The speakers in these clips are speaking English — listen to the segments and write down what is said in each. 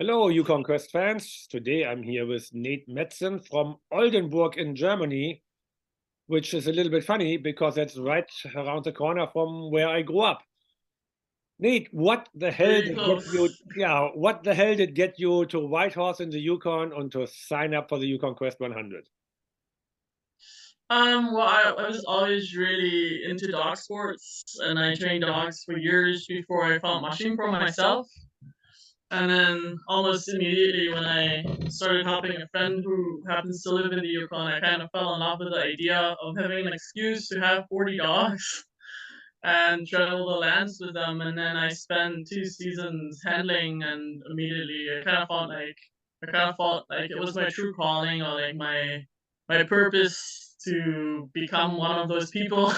Hello, Yukon Quest fans. Today I'm here with Nate Metzen from Oldenburg in Germany, which is a little bit funny because that's right around the corner from where I grew up. Nate, what the hell Pretty did get you? close. Yeah, what the hell did get you to Whitehorse in the Yukon and to sign up for the Yukon Quest 100? Well, I was always really into dog sports, and I trained dogs for years before I found mushing for myself. And then almost immediately when I started helping a friend who happens to live in the Yukon, I kind of fell in love with the idea of having an excuse to have 40 dogs and travel the lands with them. And then I spent 2 seasons handling, and immediately I kind of felt like it was my true calling, or like my purpose to become one of those people,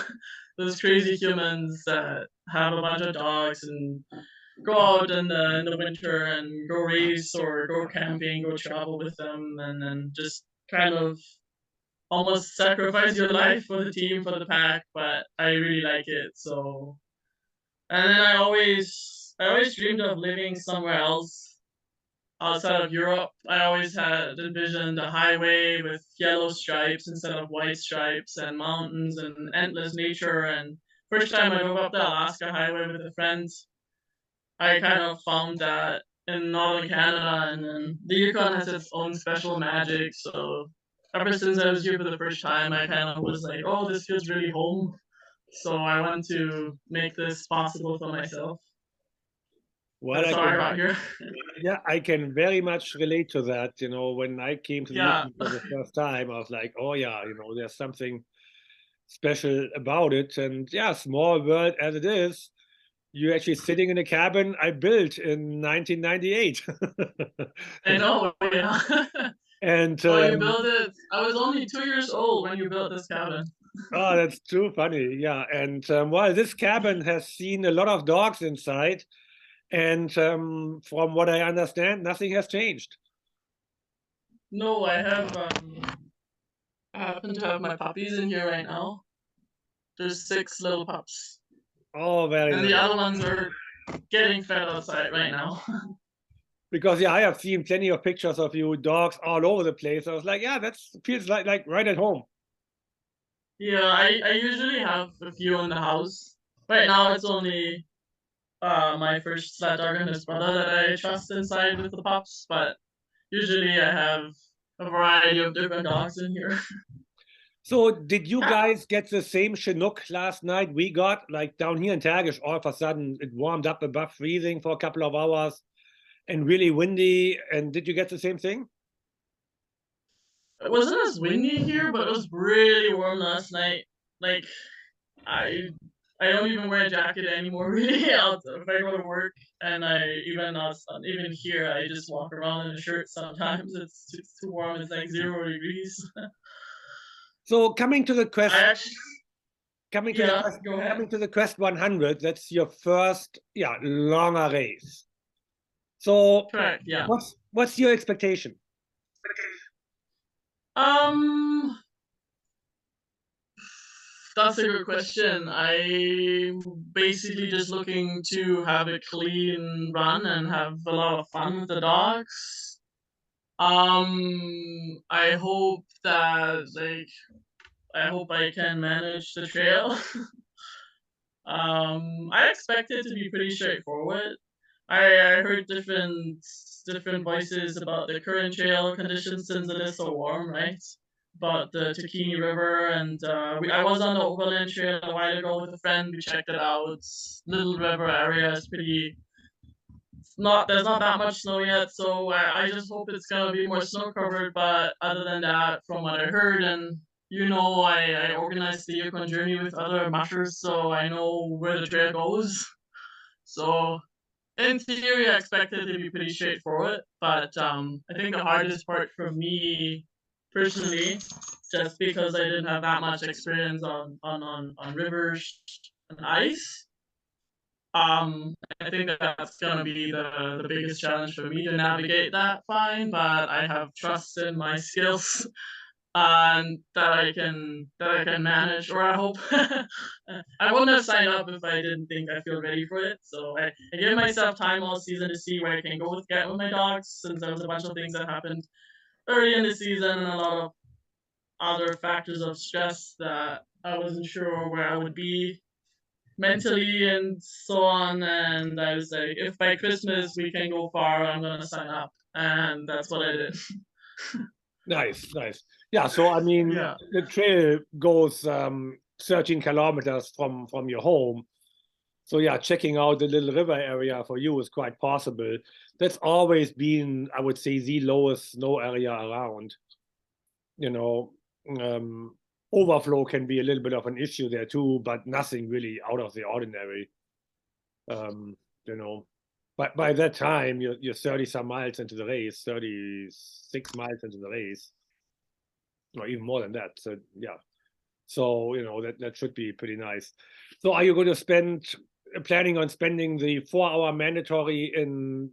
those crazy humans that have a bunch of dogs and go out in the winter and go race or go camping, go travel with them, and then just kind of almost sacrifice your life for the team, for the pack. But I really like it. So, and then I always dreamed of living somewhere else outside of Europe. I always had envisioned a highway with yellow stripes instead of white stripes, and mountains and endless nature. And first time I drove up the Alaska highway with a friend, I kind of found that in northern Canada, and then the Yukon has its own special magic. So ever since I was here for the first time, I kind of was like, oh, this feels really home. So I want to make this possible for myself. Well, That's I how I can, got here. yeah, I can very much relate to that. When I came to the Yeah. Yukon for the first time, I was like, oh yeah, there's something special about it. And yeah, small world as it is, you're actually sitting in a cabin I built in 1998. I know, yeah. And Oh, you built it. I was only 2 years old when you built this cabin. oh, that's too funny. Yeah. And well, this cabin has seen a lot of dogs inside. And from what I understand, nothing has changed. No, I happen to have my puppies in here right now. There's 6 little pups, Oh, very and the nice. other ones are getting fed outside right now. Because yeah, I have seen plenty of pictures of you dogs all over the place. I was like, yeah, that feels like right at home. Yeah, I usually have a few in the house. Right now, it's only my first sled dog and his brother that I trust inside with the pups, but usually I have a variety of different dogs in here. So did you guys get the same Chinook last night we got? Like down here in Tagish, all of a sudden it warmed up above freezing for a couple of hours and really windy. And did you get the same thing? It wasn't as windy here, but it was really warm last night. Like I I don't even wear a jacket anymore really out if I go to work, and even here I just walk around in a shirt sometimes. It's too warm. It's like 0 degrees. So coming to the I quest, actually coming to the Yeah, quest, go ahead. coming to the Quest 100, that's your first, yeah, longer race. So Correct, yeah. what's your expectation? Um that's a good question. I'm basically just looking to have a clean run and have a lot of fun with the dogs. I hope that I hope I can manage the trail. I expect it to be pretty straightforward. I heard different voices about the current trail conditions since it is so warm, right? About the Tukini River, and I was on the Overland Trail a while ago with a friend. We checked it out. Little river area is pretty. It's not There's not that much snow yet, so I just hope it's gonna be more snow covered. But other than that, from what I heard, and I organized the Yukon journey with other mushers, so I know where the trail goes. So in theory, I expect it to be pretty straightforward, but I think the hardest part for me personally, just because I didn't have that much experience on rivers and ice, I think that's gonna be the biggest challenge for me to navigate that fine. But I have trust in my skills and that I can manage, or I hope. I wouldn't have signed up if I didn't think I feel ready for it. So I gave myself time all season to see where I can go with my dogs, since there was a bunch of things that happened early in the season and a lot of other factors of stress that I wasn't sure where I would be mentally and so on. And I was like, if by Christmas we can go far, I'm gonna sign up, and that's what I did. Nice, nice. Yeah, so I mean, Yeah. the trail goes 13 kilometers from your home. So yeah, checking out the little river area for you is quite possible. That's always been, I would say, the lowest snow area around. You know, overflow can be a little bit of an issue there too, but nothing really out of the ordinary. You know, but by that time, you're 30 some miles into the race, 36 miles into the race, or even more than that. So yeah, so you know that should be pretty nice. So are you going to planning on spending the 4-hour mandatory in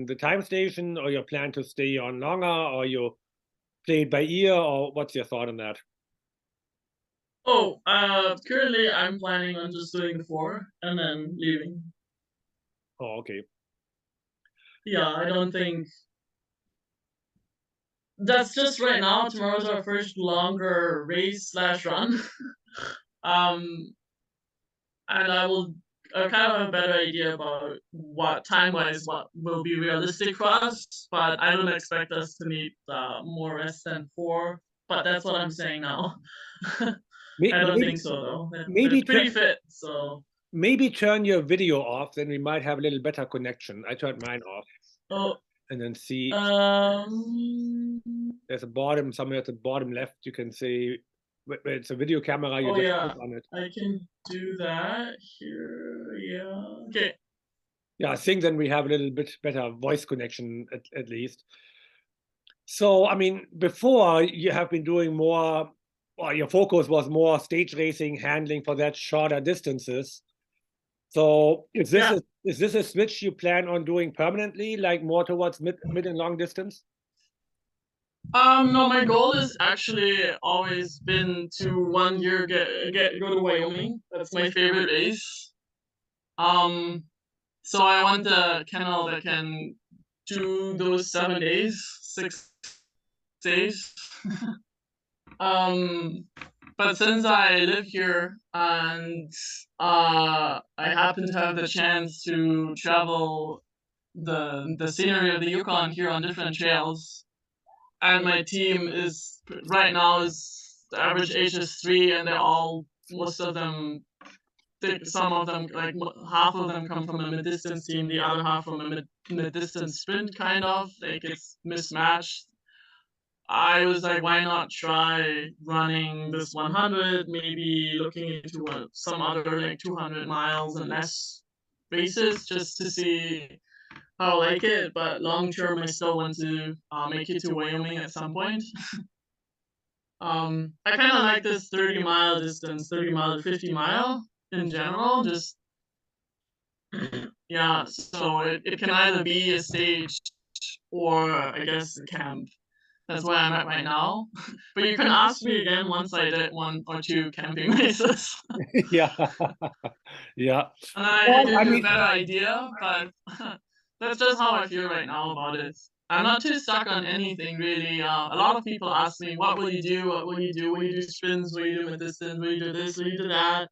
the time station, or you plan to stay on longer, or you play it by ear, or what's your thought on that? Oh, currently I'm planning on just doing the 4 and then leaving. Oh, okay. Yeah, I don't think that's just right now. Tomorrow's our first longer race slash run. um, and I will kind of have a better idea about what time wise what will be realistic for us. But I don't expect us to need more rest than 4. But that's what I'm saying now. I don't Maybe think so though. maybe It's pretty fit, so. maybe turn your video off, then we might have a little better connection. I turned mine off, Oh, and then see um. there's a bottom somewhere at the bottom left. You can see where it's a video camera. You Oh just yeah, click on it. I can do that here. Yeah. Okay. Yeah, I think then we have a little bit better voice connection at least. So, I mean, before you have been doing more, or your focus was more stage racing, handling for that shorter distances. So, Yeah. is this a switch you plan on doing permanently, like more towards mid and long distance? No, my goal has actually always been to one year go to Wyoming. That's my favorite race. Um, so I want the kennel that can do those 7 days, 6 days. um, but since I live here and I happen to have the chance to travel the scenery of the Yukon here on different trails, and my team is right now is the average age is 3, and they're all most of them. Some of them, like half of them, come from a mid distance team, the other half from a mid distance sprint, kind of like it's mismatched. I was like, why not try running this 100, maybe looking into some other like 200 miles and less races just to see how I like it. But long term, I still want to make it to Wyoming at some point. I kind of like this 30-mile distance, 30-mile to 50-mile in general. Just yeah, so it can either be a stage or I guess a camp. That's where I'm at right now. But you can ask me again once I did 1 or 2 camping races. Yeah, yeah. And I Well, give I you a mean, better idea, but that's just how I feel right now about it. I'm not too stuck on anything really. A lot of people ask me, "What will you do? What will you do? Will you do spins? Will you do mid distance? Will you do this? Will you do that?"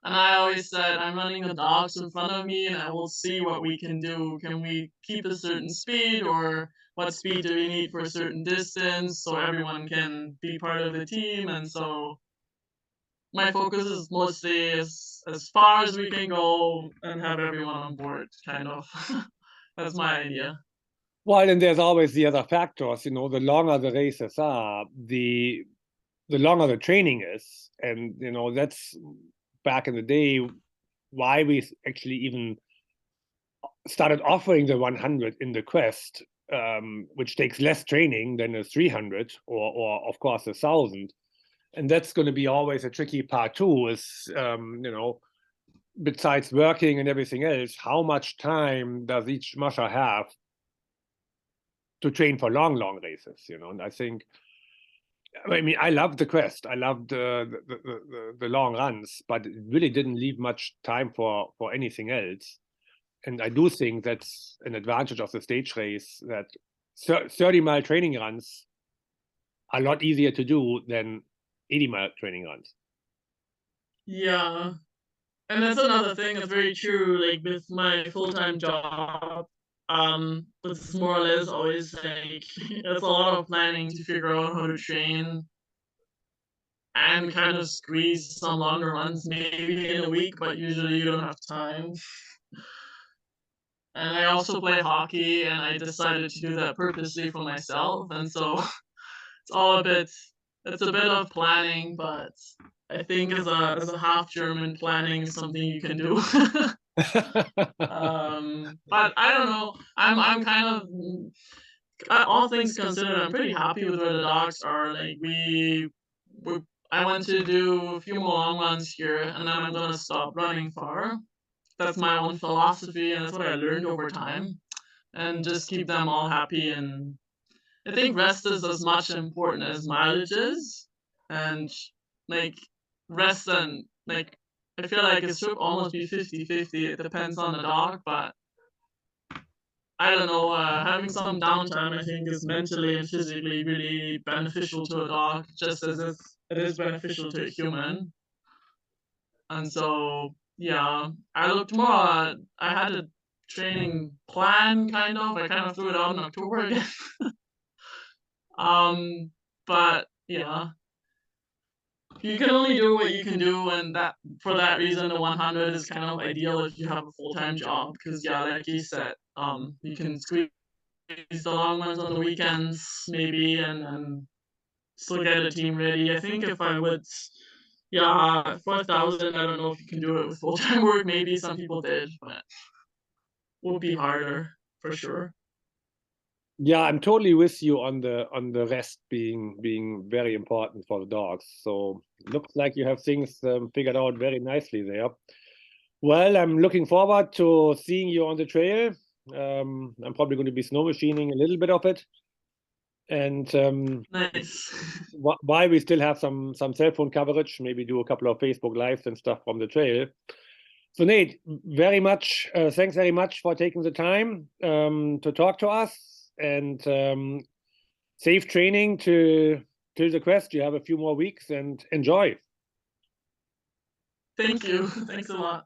And I always said, "I'm running the dogs in front of me, and I will see what we can do. Can we keep a certain speed, or what speed do we need for a certain distance, so everyone can be part of the team?" And so my focus is mostly as far as we can go and have everyone on board, kind of. That's my idea. well, and there's always the other factors. You know, the longer the races are, the longer the training is, and you know that's back in the day why we actually even started offering the 100 in the Quest, which takes less training than a 300 or of course 1,000. And that's going to be always a tricky part too. Is you know, besides working and everything else, how much time does each musher have to train for long races? You know, and I think I mean, I loved the quest. I loved the long runs, but it really didn't leave much time for anything else. And I do think that's an advantage of the stage race, that 30-mile training runs are a lot easier to do than 80-mile training runs. Yeah. And that's another thing that's very true, like, with my full-time job, it's more or less always, like, it's a lot of planning to figure out how to train and kind of squeeze some longer runs maybe in a week, but usually you don't have time. And I also play hockey, and I decided to do that purposely for myself, and so it's all a bit it's a bit of planning, but I think as a half German, planning is something you can do. But I don't know. I'm kind of all things considered, I'm pretty happy with where the dogs are. Like we I want to do a few more long runs here, and then I'm gonna stop running far. That's my own philosophy, and that's what I learned over time, and just keep them all happy. And I think rest is as much important as mileage is, and like rest and like I feel like it should almost be 50-50. It depends on the dog, but I don't know, having some downtime, I think, is mentally and physically really beneficial to a dog, just as it is beneficial to a human. And so, yeah, I looked more at, I had a training plan, kind of. I kind of threw it out in October again. um, but yeah, you can only do what you can do, and that for that reason, the 100 is kind of ideal if you have a full time job, because yeah, like you said, you can squeeze the long ones on the weekends maybe, and still get a team ready. I think if I would, yeah, 4,000. I don't know if you can do it with full time work. Maybe some people did, but would be harder for sure. Yeah, I'm totally with you on the rest being very important for the dogs. So looks like you have things figured out very nicely there. Well, I'm looking forward to seeing you on the trail. I'm probably going to be snow machining a little bit of it. And Nice. while we still have some cell phone coverage, maybe do a couple of Facebook Lives and stuff from the trail. So Nate, very much, thanks very much for taking the time to talk to us, and safe training to the quest. You have a few more weeks, and enjoy. Thank you. Thanks a lot.